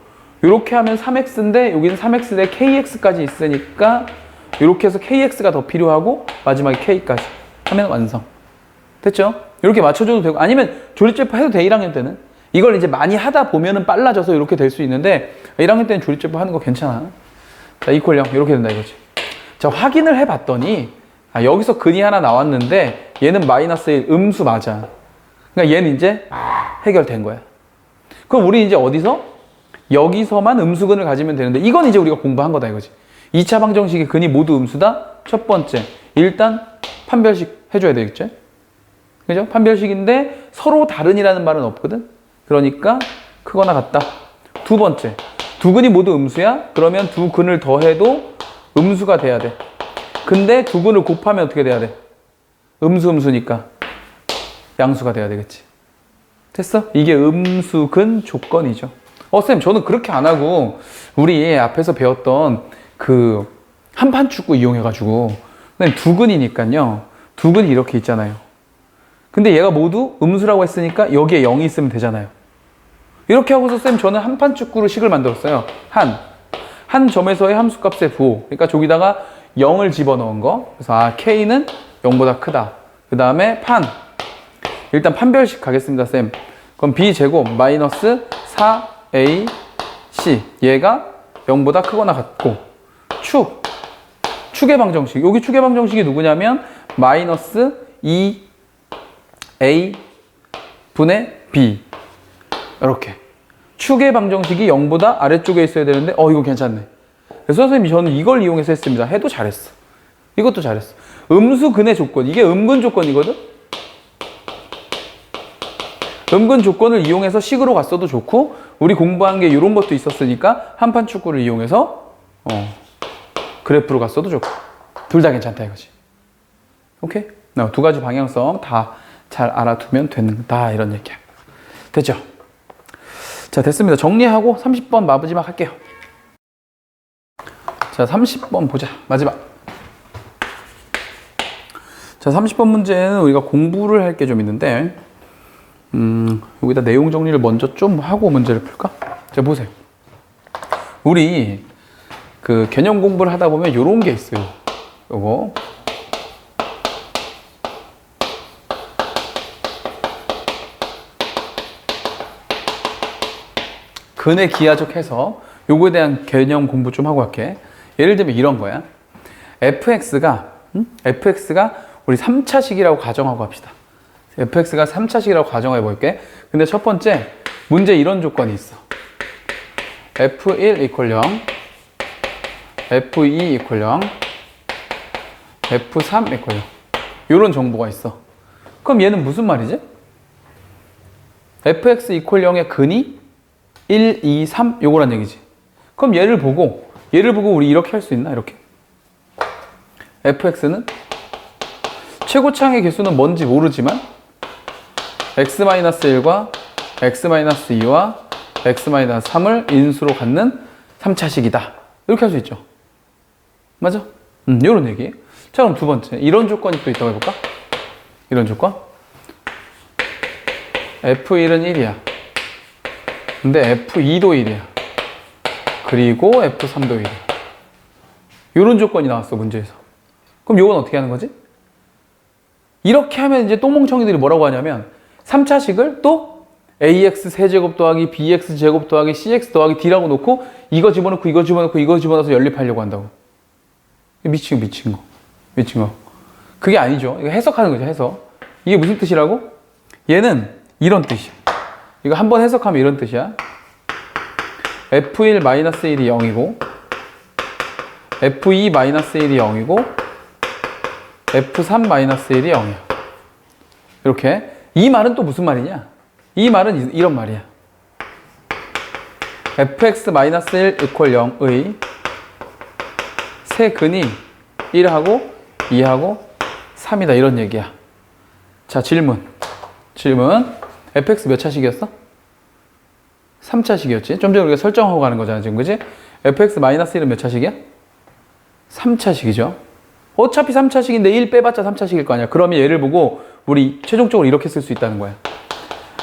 [SPEAKER 1] 이렇게 하면 3x인데 여기는 3x인데 kx까지 있으니까 이렇게 해서 kx가 더 필요하고 마지막에 k까지 하면 완성. 됐죠? 이렇게 맞춰줘도 되고 아니면 조립제법 해도 돼. 1학년 때는. 이걸 이제 많이 하다 보면은 빨라져서 이렇게 될 수 있는데 1학년 때는 조립제법 하는 거 괜찮아. 자, 이퀄 0 이렇게 된다 이거지. 자, 확인을 해봤더니 여기서 근이 하나 나왔는데 얘는 마이너스 1 음수 맞아. 그러니까 얘는 이제 해결된 거야. 그럼 우리 이제 어디서? 여기서만 음수근을 가지면 되는데 이건 이제 우리가 공부한 거다 이거지. 2차 방정식의 근이 모두 음수다. 첫 번째, 일단 판별식 해줘야 되겠죠? 그죠? 판별식인데 서로 다른이라는 말은 없거든? 그러니까 크거나 같다. 두 번째, 두 근이 모두 음수야? 그러면 두 근을 더해도 음수가 돼야 돼. 근데 두 근을 곱하면 어떻게 돼야 돼? 음수니까 양수가 돼야 되겠지. 됐어? 이게 음수근 조건이죠. 쌤, 저는 그렇게 안 하고 우리 앞에서 배웠던 그 한판 축구 이용해가지고 두 근이니까요. 두 근이 이렇게 있잖아요. 근데 얘가 모두 음수라고 했으니까 여기에 0이 있으면 되잖아요. 이렇게 하고서 쌤 저는 한판 축구로 식을 만들었어요. 한 점에서의 함수값의 부호. 그러니까 저기다가 0을 집어넣은 거. 그래서 K는 0보다 크다. 그 다음에 일단 판별식 가겠습니다, 쌤. 그럼 B제곱 마이너스 4AC. 얘가 0보다 크거나 같고. 축의 방정식. 여기 축의 방정식이 누구냐면 마이너스 2A 분의 B. 이렇게. 축의 방정식이 0보다 아래쪽에 있어야 되는데 이거 괜찮네. 그래서 선생님이 저는 이걸 이용해서 했습니다. 해도 잘했어. 이것도 잘했어. 음수근의 조건. 이게 음근 조건이거든? 음근 조건을 이용해서 식으로 갔어도 좋고 우리 공부한 게 이런 것도 있었으니까 한판 축구를 이용해서 그래프로 갔어도 좋고 둘 다 괜찮다 이거지. 오케이? 두 가지 방향성 다 잘 알아두면 된다 이런 얘기야. 됐죠? 자, 됐습니다. 정리하고 30번 마지막 할게요. 자, 30번 보자. 마지막. 자, 30번 문제는 우리가 공부를 할 게 좀 있는데 여기다 내용 정리를 먼저 좀 하고 문제를 풀까? 자, 보세요. 우리 그 개념 공부를 하다 보면 요런 게 있어요. 요거. 근의 기하적 해서 요거에 대한 개념 공부 좀 하고 갈게. 예를 들면 이런 거야. fx가 우리 3차식이라고 가정하고 합시다. fx가 3차식이라고 가정해 볼게. 근데 첫 번째 문제 이런 조건이 있어. f1 = 0, f2 = 0, f3 = 0. 이런 정보가 있어. 그럼 얘는 무슨 말이지? fx = 0의 근이 1, 2, 3 요거란 얘기지. 그럼 얘를 보고 우리 이렇게 할 수 있나? 이렇게. fx는 최고차항의 개수는 뭔지 모르지만 x-1과 x-2와 x-3을 인수로 갖는 3차식이다. 이렇게 할 수 있죠. 맞아? 요런 얘기. 자, 그럼 두 번째. 이런 조건이 또 있다고 해볼까? 이런 조건. F1은 1이야. 근데 F2도 1이야. 그리고 F3도 1이야. 요런 조건이 나왔어, 문제에서. 그럼 요건 어떻게 하는 거지? 이렇게 하면 이제 똥멍청이들이 뭐라고 하냐면 3차식을 또 ax 세제곱 더하기 bx 제곱 더하기 cx 더하기 d라고 놓고 이거 집어넣고 이거 집어넣고 이거 집어넣어서 연립하려고 한다고. 미친 거. 그게 아니죠. 이거 해석하는 거죠, 해석. 이게 무슨 뜻이라고? 얘는 이런 뜻이야. 이거 한번 해석하면 이런 뜻이야. F1-1이 0이고 F2-1이 0이고 F3-1이 0이야. 이렇게. 이 말은 또 무슨 말이냐? 이 말은 이런 말이야. fx-1 0의 세 근이 1하고 2하고 3이다. 이런 얘기야. 자, 질문. fx 몇 차식이었어? 3차식이었지. 좀 전에 우리가 설정하고 가는 거잖아, 지금. 그지? fx-1은 몇 차식이야? 3차식이죠. 어차피 3차식인데 1 빼봤자 3차식일 거 아니야. 그러면 얘를 보고 우리 최종적으로 이렇게 쓸 수 있다는 거야.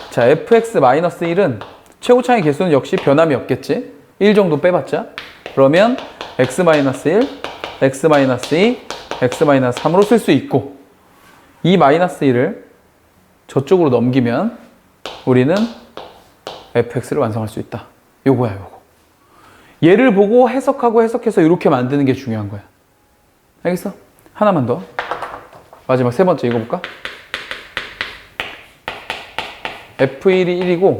[SPEAKER 1] 자, fx-1은 최고차의 개수는 역시 변함이 없겠지. 1 정도 빼봤자. 그러면 x-1, x-2, x-3으로 쓸 수 있고 이 -1을 저쪽으로 넘기면 우리는 fx를 완성할 수 있다. 요거야, 요거. 얘를 보고 해석하고 해석해서 이렇게 만드는 게 중요한 거야. 알겠어? 하나만 더. 마지막 세 번째 이거 볼까? F1이 1이고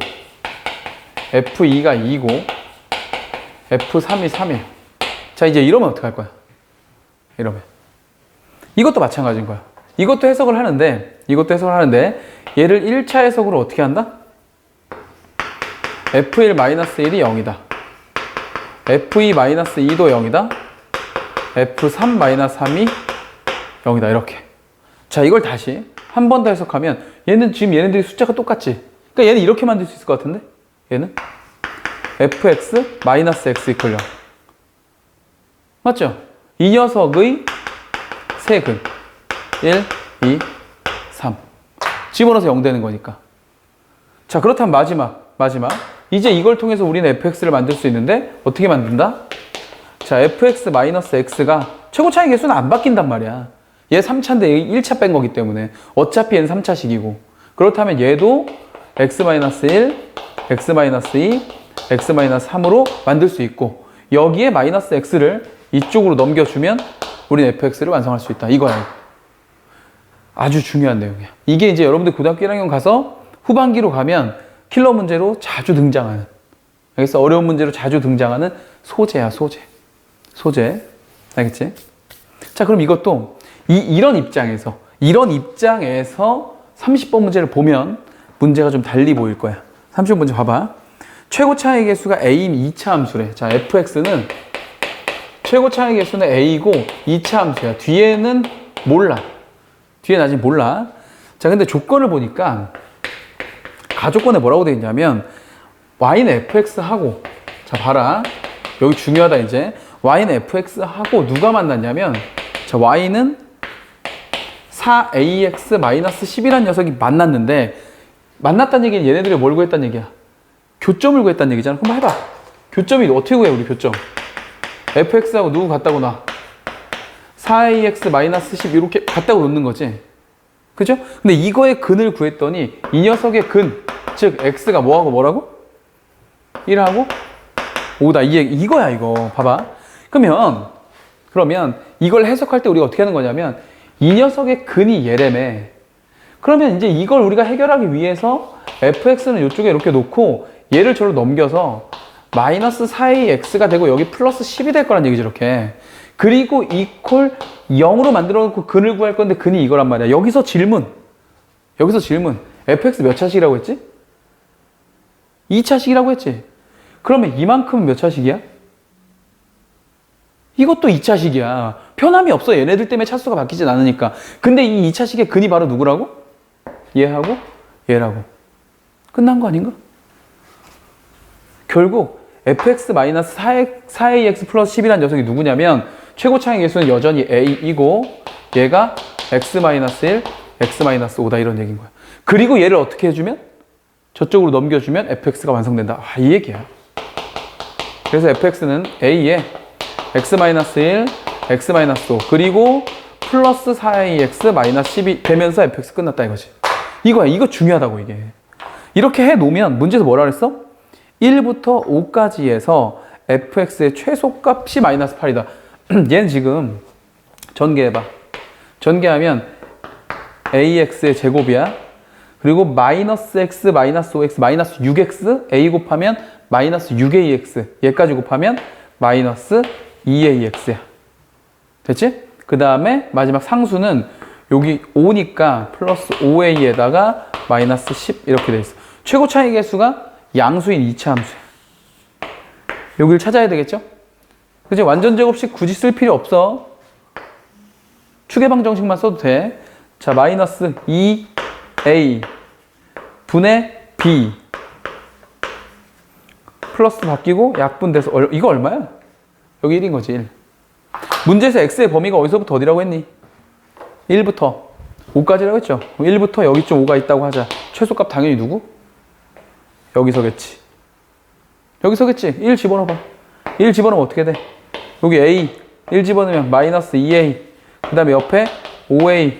[SPEAKER 1] F2가 2고 F3이 3이에요. 자, 이제 이러면 어떡할 거야? 이러면 이것도 마찬가지인 거야. 이것도 해석을 하는데 얘를 1차 해석으로 어떻게 한다? F1-1이 0이다. F2-2도 0이다. F3-3이 0이다. 이렇게. 자, 이걸 다시 한 번 더 해석하면 지금 얘네들이 숫자가 똑같지? 그러니까 얘는 이렇게 만들 수 있을 것 같은데? 얘는 fx-x = 0. 맞죠? 이 녀석의 세 근 1, 2, 3 집어넣어서 0 되는 거니까. 자, 그렇다면 마지막 이제 이걸 통해서 우리는 fx를 만들 수 있는데 어떻게 만든다? 자, fx-x가 최고차의 개수는 안 바뀐단 말이야. 얘 3차인데 얘 1차 뺀 거기 때문에 어차피 얘는 3차식이고 그렇다면 얘도 x-1, x-2, x-3으로 만들 수 있고 여기에 -x를 이쪽으로 넘겨주면 우리는 fx를 완성할 수 있다. 이거야. 아주 중요한 내용이야. 이게 이제 여러분들 고등학교 1학년 가서 후반기로 가면 킬러 문제로 자주 등장하는, 알겠어? 어려운 문제로 자주 등장하는 소재야, 소재. 알겠지? 자, 그럼 이것도 이런 입장에서 30번 문제를 보면 문제가 좀 달리 보일 거야. 30번 문제 봐봐. 최고차의 개수가 a인 2차 함수래. 자, fx는 최고차의 개수는 a이고 2차 함수야. 뒤에는 몰라. 뒤에는 아직 몰라. 자, 근데 조건을 보니까 가조건에 뭐라고 되어 있냐면 y는 fx하고, 자, 봐라. 여기 중요하다. 이제 y는 fx하고 누가 만났냐면, 자, y는 4ax-10이라는 녀석이 만났는데, 만났다는 얘기는 얘네들이 뭘 구했다는 얘기야? 교점을 구했다는 얘기잖아. 그럼 해봐. 교점이 어떻게 구해, 우리 교점? fx하고 누구 같다고 놔? 4ax-10 이렇게 같다고 놓는 거지. 그죠? 근데 이거의 근을 구했더니 이 녀석의 근, 즉 x가 뭐하고 뭐라고? 1하고 5다. 이거야, 이거. 봐봐. 그러면 이걸 해석할 때 우리가 어떻게 하는 거냐면 이 녀석의 근이 얘래매. 그러면 이제 이걸 우리가 해결하기 위해서 fx는 이쪽에 이렇게 놓고 얘를 저로 넘겨서 -4ax가 되고 여기 플러스 10이 될 거란 얘기죠, 이렇게. 그리고 이퀄 0으로 만들어 놓고 근을 구할 건데 근이 이거란 말이야. 여기서 질문. fx 몇 차식이라고 했지? 2차식이라고 했지? 그러면 이만큼은 몇 차식이야? 이것도 2차식이야. 편함이 없어. 얘네들 때문에 차수가 바뀌진 않으니까. 근데 이 2차식의 근이 바로 누구라고? 얘하고 얘라고. 끝난 거 아닌가? 결국 fx-4ax 플러스 10이라는 녀석이 누구냐면 최고 차이 계수는 여전히 a이고 얘가 x-1, x-5다 이런 얘기인 거야. 그리고 얘를 어떻게 해주면? 저쪽으로 넘겨주면 fx가 완성된다. 아, 이 얘기야. 그래서 fx는 a에 x-1, x-5 그리고 플러스 4ax 마이너스 10이 되면서 fx 끝났다 이거지. 이거야. 이거 중요하다고 이게. 이렇게 해놓으면 문제에서 뭐라 그랬어? 1부터 5까지에서 fx의 최소값이 마이너스 8이다. 얘는 지금 전개해봐. 전개하면 ax의 제곱이야. 그리고 마이너스 x, 마이너스 5x, 마이너스 6x, a 곱하면 마이너스 6ax, 얘까지 곱하면 마이너스 2ax야. 됐지? 그 다음에 마지막 상수는 여기 5니까 플러스 5a에다가 마이너스 10 이렇게 돼 있어. 최고 차이 계수가 양수인 2차 함수야. 여기를 찾아야 되겠죠? 그치? 완전 제곱식 굳이 쓸 필요 없어. 추계방 정식만 써도 돼. 자, 마이너스 2a 분의 b 플러스 바뀌고 약분돼서 이거 얼마야? 여기 1인 거지, 1. 문제에서 x의 범위가 어디서부터 어디라고 했니? 1부터 5까지라고 했죠? 1부터 여기쯤 5가 있다고 하자. 최소값 당연히 누구? 여기서겠지. 여기서겠지. 1 집어넣어봐. 1 집어넣으면 어떻게 돼? 여기 a 1 집어넣으면 마이너스 2a 그 다음에 옆에 5a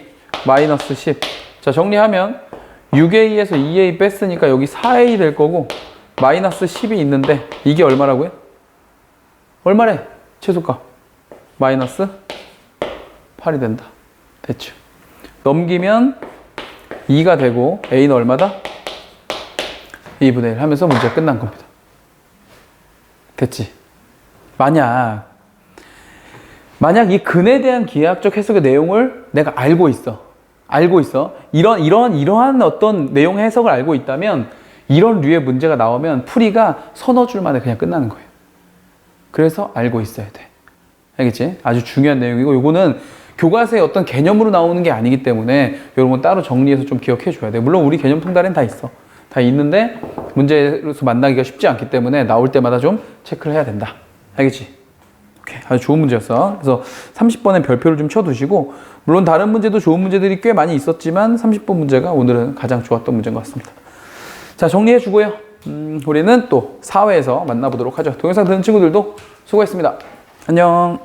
[SPEAKER 1] 마이너스 10. 자, 정리하면 6a에서 2a 뺐으니까 여기 4a 될 거고 마이너스 10이 있는데 이게 얼마라고요? 얼마래? 최소값 마이너스 8이 된다. 됐죠? 넘기면 2가 되고 a는 얼마다? 2분의 1 하면서 문제가 끝난 겁니다. 됐지? 만약 이 근에 대한 기하학적 해석의 내용을 내가 알고 있어. 이러한 어떤 내용 해석을 알고 있다면 이런 류의 문제가 나오면 풀이가 서너 줄 만에 그냥 끝나는 거예요. 그래서 알고 있어야 돼. 알겠지? 아주 중요한 내용이고 요거는 교과서의 어떤 개념으로 나오는 게 아니기 때문에 이런 건 따로 정리해서 좀 기억해 줘야 돼. 물론 우리 개념 통달엔 다 있어. 다 있는데 문제로서 만나기가 쉽지 않기 때문에 나올 때마다 좀 체크를 해야 된다. 알겠지? 오케이. 아주 좋은 문제였어. 그래서 30번엔 별표를 좀 쳐두시고 물론 다른 문제도 좋은 문제들이 꽤 많이 있었지만 30번 문제가 오늘은 가장 좋았던 문제인 것 같습니다. 자, 정리해 주고요. 우리는 또 4회에서 만나보도록 하죠. 동영상 듣는 친구들도 수고했습니다. 안녕.